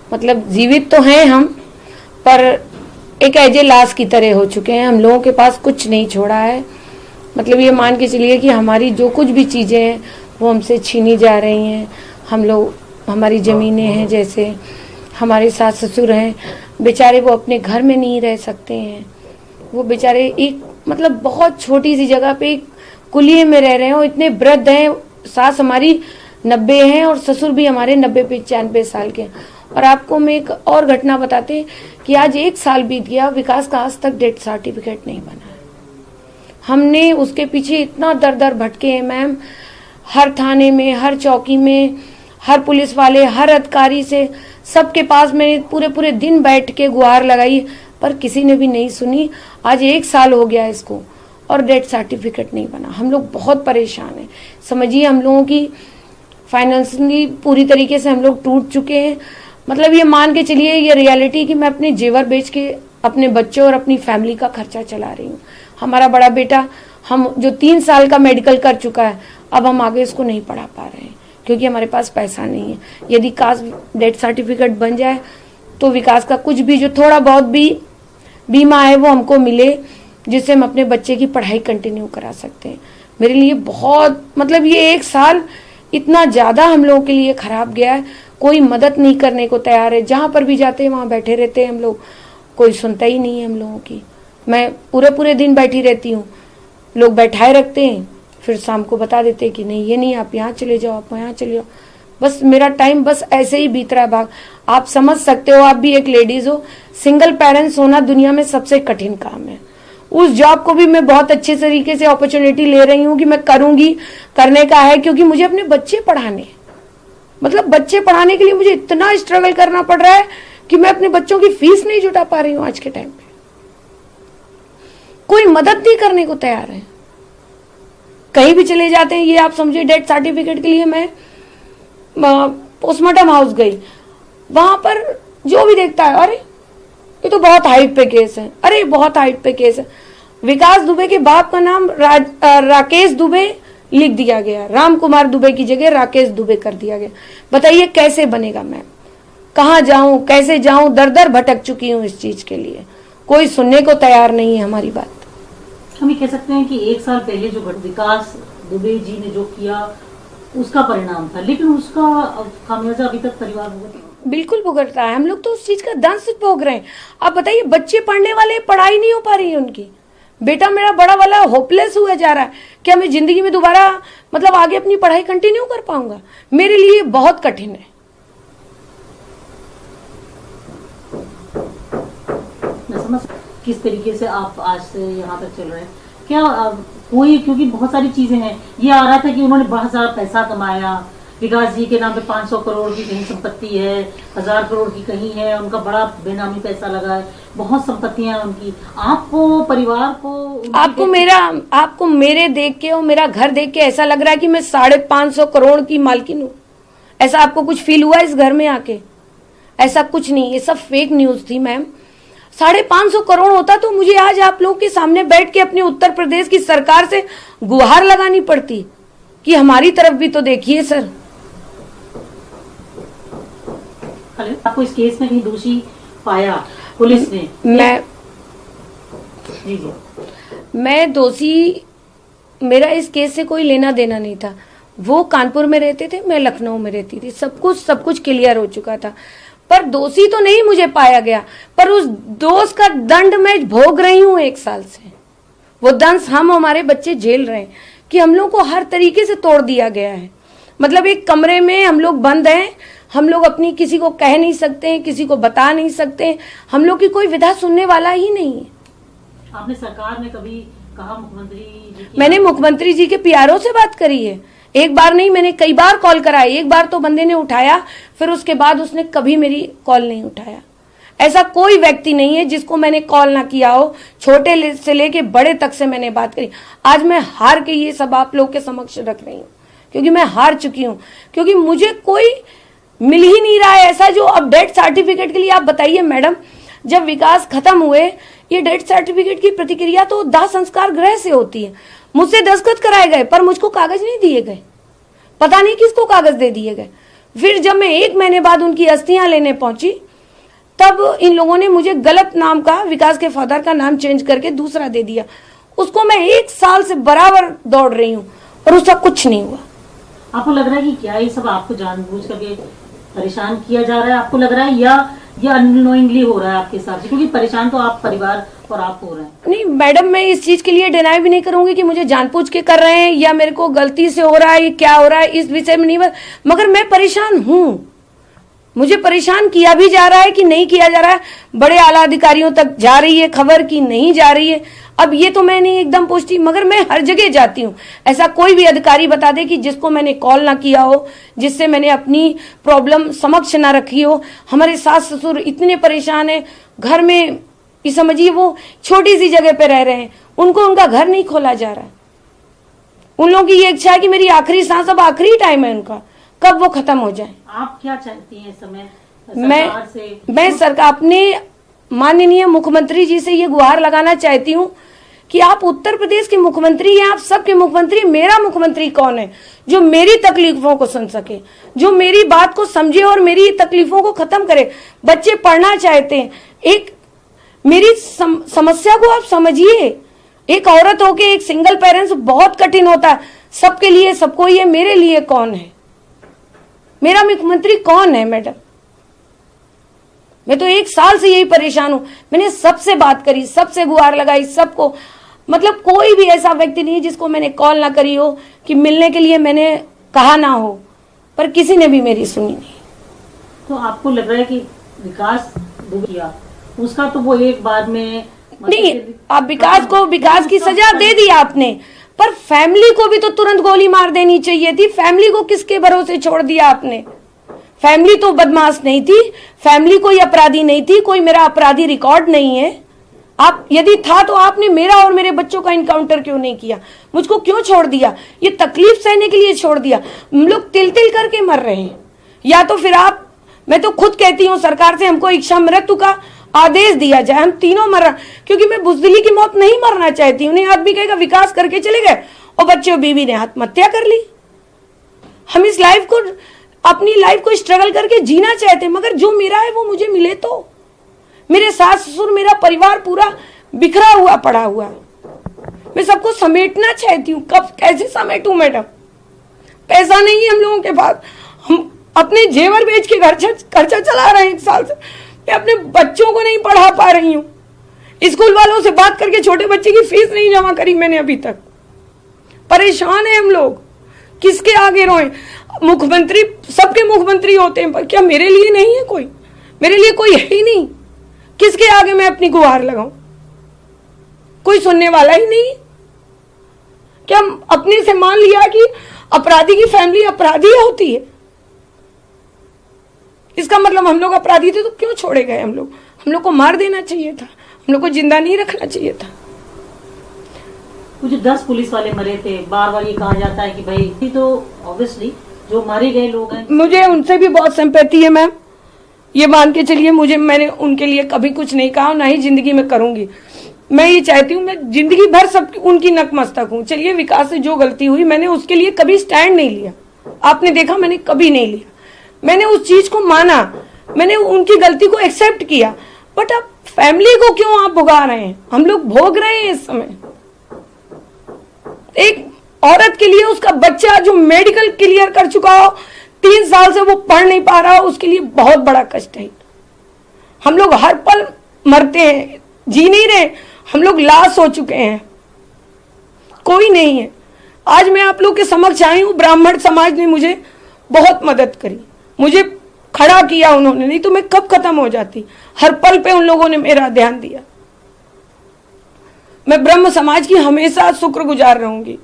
मतलब जीवित तो हैं हम, पर एक एजे लाश की तरह हो चुके हैं। हम लोगों के पास कुछ नहीं छोड़ा है। मतलब ये मान के चलिए कि हमारी जो कुछ भी चीज़ें हैं वो हमसे छीनी जा रही हैं। हम लोग, हमारी ज़मीनें हैं, जैसे हमारे सास ससुर हैं, बेचारे वो अपने घर में नहीं रह सकते हैं। वो बेचारे एक मतलब बहुत छोटी सी जगह पे एक कुलिये में रह रहे हैं। और इतने वृद्ध हैं, सास हमारी 90 हैं और ससुर भी हमारे 90-95 साल के हैं। और आपको मैं एक और घटना बताते हैं कि आज 1 साल बीत गया, विकास का आज तक डेथ सर्टिफिकेट नहीं बना है। हमने उसके पीछे इतना दर दर भटके हैं मैम, हर थाने में, हर चौकी में, हर पुलिस वाले, हर अधिकारी से, सबके पास मैंने पूरे दिन बैठ के गुहार लगाई, पर किसी ने भी नहीं सुनी। आज 1 साल हो गया इसको और डेथ सर्टिफिकेट नहीं बना। हम लोग बहुत परेशान हैं। समझिए हम लोगों की फाइनेंशियली पूरी तरीके से हम लोग टूट चुके हैं। मतलब ये मान के चलिए, ये रियलिटी कि मैं अपने जेवर बेच के अपने बच्चों और अपनी फैमिली का खर्चा चला रही हूँ। हमारा बड़ा बेटा हम जो 3 साल का मेडिकल कर चुका है, अब हम आगे इसको नहीं पढ़ा पा रहे हैं क्योंकि हमारे पास पैसा नहीं है। यदि कास्ट डेथ सर्टिफिकेट बन जाए तो विकास का कुछ भी जो थोड़ा बहुत भी बीमा है वो हमको मिले, जिससे हम अपने बच्चे की पढ़ाई कंटिन्यू करा सकते हैं। मेरे लिए बहुत मतलब ये 1 साल इतना ज़्यादा हम लोगों के लिए खराब गया है। कोई मदद नहीं करने को तैयार है। जहाँ पर भी जाते हैं वहाँ बैठे रहते हैं हम लोग, कोई सुनता ही नहीं है हम लोगों की। मैं पूरे दिन बैठी रहती हूँ, लोग बैठाए रखते हैं, फिर शाम को बता देते हैं कि नहीं ये नहीं, आप यहाँ चले जाओ, आप यहाँ चले जाओ। बस मेरा टाइम बस ऐसे ही बीत रहा है भाग। आप समझ सकते हो, आप भी एक लेडीज हो, सिंगल पेरेंट्स होना दुनिया में सबसे कठिन काम है। उस जॉब को भी मैं बहुत अच्छे तरीके से अपॉर्चुनिटी ले रही हूँ कि मैं करूंगी, करने का है, क्योंकि मुझे अपने बच्चे पढ़ाने, मतलब बच्चे पढ़ाने के लिए मुझे इतना स्ट्रगल करना पड़ रहा है कि मैं अपने बच्चों की फीस नहीं जुटा पा रही हूँ। आज के टाइम पे कोई मदद नहीं करने को तैयार है। कहीं भी चले जाते हैं, ये आप समझिए डेथ सर्टिफिकेट के लिए मैं पोस्टमार्टम हाउस गई, वहां पर जो भी देखता है, अरे ये तो बहुत हाइट पे केस है, अरे बहुत हाइट पे केस है। विकास दुबे के बाप का नाम राकेश दुबे लिख दिया गया, राम कुमार दुबे की जगह राकेश दुबे कर दिया गया। बताइए कैसे बनेगा मैम? कहाँ जाऊं, कैसे जाऊं? दर दर भटक चुकी हूँ इस चीज के लिए। कोई सुनने को तैयार नहीं है हमारी बात। हम ये कह सकते हैं कि 1 साल पहले जो विकास दुबे जी ने जो किया उसका परिणाम था, लेकिन उसका खामियाजा अभी तक परिवार बिल्कुल भुगत रहा है। हम लोग तो उस चीज का दंश भोग रहे हैं। आप बताइए, बच्चे पढ़ने वाले, पढ़ाई नहीं हो पा रही है उनकी। बेटा मेरा बड़ा वाला होपलेस हुआ जा रहा है, क्या मैं जिंदगी में दोबारा मतलब आगे अपनी पढ़ाई कंटिन्यू कर पाऊंगा? मेरे लिए बहुत कठिन है। मैं समझ किस तरीके से आप आज से यहाँ तक चल रहे हैं। क्या कोई, क्योंकि बहुत सारी चीजें हैं, ये आ रहा था कि उन्होंने बहुत सारा पैसा कमाया, विकास जी के नाम पे 500 करोड़ की कहीं संपत्ति है, 1000 करोड़ की कहीं है, उनका बड़ा बेनामी पैसा लगा है, बहुत संपत्तियां हैं उनकी। आपको, परिवार को, आपको मेरे देख के और मेरा घर देख के ऐसा लग रहा है कि मैं 550 करोड़ की मालकिन हूँ? ऐसा आपको कुछ फील हुआ इस घर में आके? ऐसा कुछ नहीं, ये सब फेक न्यूज थी मैम। 550 करोड़ होता तो मुझे आज आप लोगों के सामने बैठ के अपने उत्तर प्रदेश की सरकार से गुहार लगानी पड़ती कि हमारी तरफ भी तो देखिए सर। आपको इस केस में कहीं दोषी पाया पुलिस ने? मैं दोषी, मेरा इस केस से कोई लेना देना नहीं था। वो कानपुर में रहते थे, मैं लखनऊ में रहती थी। सब कुछ क्लियर हो चुका था, पर दोषी तो नहीं मुझे पाया गया, पर उस दोष का दंड मैं भोग रही हूँ 1 साल से। वो दंड हम हमारे बच्चे झेल रहे हैं कि हम लोग को हर तरीके से तोड़ दिया गया है। मतलब एक कमरे में हम लोग बंद हैं, हम लोग अपनी किसी को कह नहीं सकते हैं, किसी को बता नहीं सकते, हम लोग की कोई विधा सुनने वाला ही नहीं है। आपने सरकार में कभी कहा मुख्यमंत्री जी? मैंने मुख्यमंत्री जी के पीआरओ से बात करी है, एक बार नहीं, मैंने कई बार कॉल कराई। एक बार तो बंदे ने उठाया, फिर उसके बाद उसने कभी मेरी कॉल नहीं उठाया। ऐसा कोई व्यक्ति नहीं है जिसको मैंने कॉल ना किया हो। छोटे से लेके बड़े तक से मैंने बात करी। आज मैं हार के ये सब आप लोग के समक्ष रख रही हूँ, क्योंकि मैं हार चुकी हूँ, क्योंकि मुझे कोई मिल ही नहीं रहा है ऐसा जो अब डेथ सर्टिफिकेट के लिए। आप बताइए मैडम, जब विकास खत्म हुए, ये डेथ सर्टिफिकेट की प्रतिक्रिया तो दाह संस्कार गृह से होती है। मुझसे दस्तखत कराए गए पर मुझको कागज नहीं दिए गए, पता नहीं किसको कागज दे दिए गए। फिर जब मैं 1 महीने बाद उनकी अस्थियां लेने पहुंची, तब इन लोगों ने मुझे गलत नाम का, विकास के फादर का नाम चेंज करके दूसरा दे दिया। उसको मैं 1 साल से बराबर दौड़ रही हूँ और उसका कुछ नहीं हुआ। आपको लग रहा है कि क्या ये सब आपको जानबूझ करके परेशान किया जा रहा है, आपको लग रहा है, या अननोइंगली हो रहा है आपके हिसाब से? क्योंकि परेशान तो आप परिवार और आप हो रहे हैं। नहीं मैडम, मैं इस चीज के लिए डिनाई भी नहीं करूंगी कि मुझे जानबूझ के कर रहे हैं या मेरे को गलती से हो रहा है, क्या हो रहा है इस विषय में नहीं, मगर मैं परेशान हूँ। मुझे परेशान किया भी जा रहा है कि नहीं किया जा रहा है, बड़े आला अधिकारियों तक जा रही है खबर की नहीं जा रही है। अब ये तो मैं नहीं एकदम पूछती, मगर मैं हर जगह जाती हूँ। ऐसा कोई भी अधिकारी बता दे कि जिसको मैंने कॉल ना किया हो, जिससे मैंने अपनी प्रॉब्लम समक्ष ना रखी हो। हमारे सास ससुर इतने परेशान है घर में, ये समझिए वो छोटी सी जगह पे रह रहे हैं, उनको उनका घर नहीं खोला जा रहा है। उन लोगों की ये इच्छा है कि मेरी आखिरी सांस, अब आखिरी टाइम है उनका, कब वो खत्म हो जाए। आप क्या चाहती हैं इस समय सरकार से? मैं सरकार, अपने माननीय मुख्यमंत्री जी से ये गुहार लगाना चाहती हूँ कि आप उत्तर प्रदेश के मुख्यमंत्री हैं, आप सबके मुख्यमंत्री, मेरा मुख्यमंत्री कौन है जो मेरी तकलीफों को सुन सके, जो मेरी बात को समझे और मेरी तकलीफों को खत्म करे। बच्चे पढ़ना चाहते हैं, एक मेरी समस्या को आप समझिए। एक औरत होके एक सिंगल पेरेंट्स बहुत कठिन होता है, सबके लिए सबको, ये मेरे लिए कौन है, मेरा मुख्यमंत्री कौन है मैडम? मैं तो 1 साल से यही परेशान हूं। मैंने सबसे बात करी, सबसे गुहार लगाई, सबको, मतलब कोई भी ऐसा व्यक्ति नहीं जिसको मैंने कॉल ना करी हो कि मिलने के लिए मैंने कहा ना हो, पर किसी ने भी मेरी सुनी नहीं। तो आपको लग रहा है कि विकास किया उसका तो वो एक बार में नहीं, आप विकास की सजा दे दी आपने, पर फैमिली को भी तो तुरंत गोली मार देनी चाहिए थी। फैमिली को किसके भरोसे छोड़ दिया आपने? फैमिली तो बदमाश नहीं थी, फैमिली कोई अपराधी नहीं थी, कोई मेरा अपराधी रिकॉर्ड नहीं है। आप यदि था तो आपने मेरा और मेरे बच्चों का इनकाउंटर क्यों नहीं किया? मुझको क्यों छोड़ दिया? ये तकलीफ सहने के लिए छोड़ दिया। हम लोग तिल तिल करके मर रहे हैं। या तो फिर आप, मैं तो खुद कहती हूँ सरकार से, हमको इच्छा मृत्यु का आदेश दिया जाए, हम तीनों मर, क्योंकि मैं बुजदिली की मौत नहीं मरना चाहती हूँ। नहीं आदमी कहेगा विकास करके चले गए और बच्चे और बीवी ने आत्महत्या कर ली। हम इस लाइफ को, अपनी लाइफ को स्ट्रगल करके जीना चाहते हैं, मगर जो मेरा है वो मुझे मिले तो। मेरे सास ससुर, मेरा परिवार पूरा बिखरा हुआ पड़ा हुआ है। मैं सबको समेटना चाहती हूँ, कब कैसे समेटूं मैडम? पैसा नहीं है हम लोगों के पास, हम अपने जेवर बेच के खर्चा चला रहे हैं 1 साल से। मैं अपने बच्चों को नहीं पढ़ा पा रही हूँ। स्कूल वालों से बात करके छोटे बच्चे की फीस नहीं जमा करी मैंने अभी तक। परेशान है हम लोग, किसके आगे रोएं? मुख्यमंत्री, सबके मुख्यमंत्री होते हैं, पर क्या मेरे लिए नहीं है कोई? मेरे लिए कोई है ही नहीं। किसके आगे मैं अपनी गुहार लगाऊं? कोई सुनने वाला ही नहीं। क्या अपने से मान लिया कि अपराधी की फैमिली अपराधी होती है? इसका मतलब हम लोग अपराधी थे तो क्यों छोड़े गए? हम लोग को मार देना चाहिए था, हम लोग को जिंदा नहीं रखना चाहिए था। कुछ 10 पुलिस वाले मरे थे, बार बार ये कहा जाता है कि भाई, तो ऑब्वियसली जो मारे गए लोग हैं, मुझे उनसे भी बहुत सिंपैथी है मैम, ये मान के चलिए। मैंने उनके लिए कभी कुछ नहीं कहा, ना ही जिंदगी में करूंगी। मैं ये चाहती हूँ मैं जिंदगी भर सब उनकी नतमस्तक हूँ। चलिए विकास से जो गलती हुई, मैंने उसके लिए कभी स्टैंड नहीं लिया, आपने देखा, मैंने कभी नहीं लिया। मैंने उस चीज को माना, मैंने उनकी गलती को एक्सेप्ट किया, बट अब फैमिली को क्यों आप भुगा रहे हैं? हम लोग भोग रहे हैं इस समय। एक औरत के लिए उसका बच्चा जो मेडिकल क्लियर कर चुका हो, 3 साल से वो पढ़ नहीं पा रहा हो, उसके लिए बहुत बड़ा कष्ट है। हम लोग हर पल मरते हैं, जी नहीं रहे, हम लोग लाश हो चुके हैं, कोई नहीं है। आज मैं आप लोग के समक्ष आई हूं, ब्राह्मण समाज ने मुझे बहुत मदद करी, मुझे खड़ा किया उन्होंने, नहीं तो मैं कब खत्म हो जाती। हर पल पे उन लोगों ने मेरा ध्यान दिया। मैं ब्रह्म समाज की हमेशा शुक्रगुजार रहूंगी,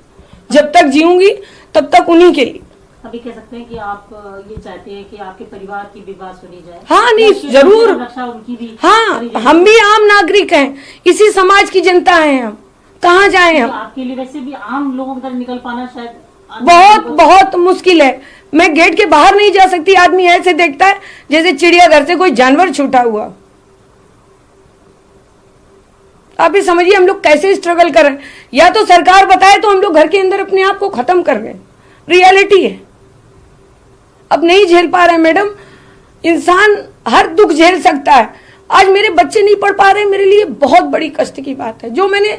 जब तक जीऊंगी तब तक उन्हीं के लिए। अभी कह सकते हैं कि आप ये चाहते हैं कि आपके परिवार की भी बात सुनी जाए? हाँ, नहीं जरूर, रक्षा उनकी भी। हाँ, हम भी आम नागरिक हैं, इसी समाज की जनता हैं, हम कहाँ जाएं? हम आपके लिए वैसे भी आम लोगों तक निकल पाना शायद बहुत मुश्किल है। मैं गेट के बाहर नहीं जा सकती, आदमी ऐसे देखता है जैसे चिड़ियाघर से कोई जानवर छूटा हुआ। आप ही समझिए हम लोग कैसे स्ट्रगल कर रहे हैं। या तो सरकार बताए तो हम लोग घर के अंदर अपने आप को खत्म कर रहे हैं, रियलिटी है। अब नहीं झेल पा रहे मैडम। इंसान हर दुख झेल सकता है। आज मेरे बच्चे नहीं पढ़ पा रहे, मेरे लिए बहुत बड़ी कष्ट की बात है। जो मैंने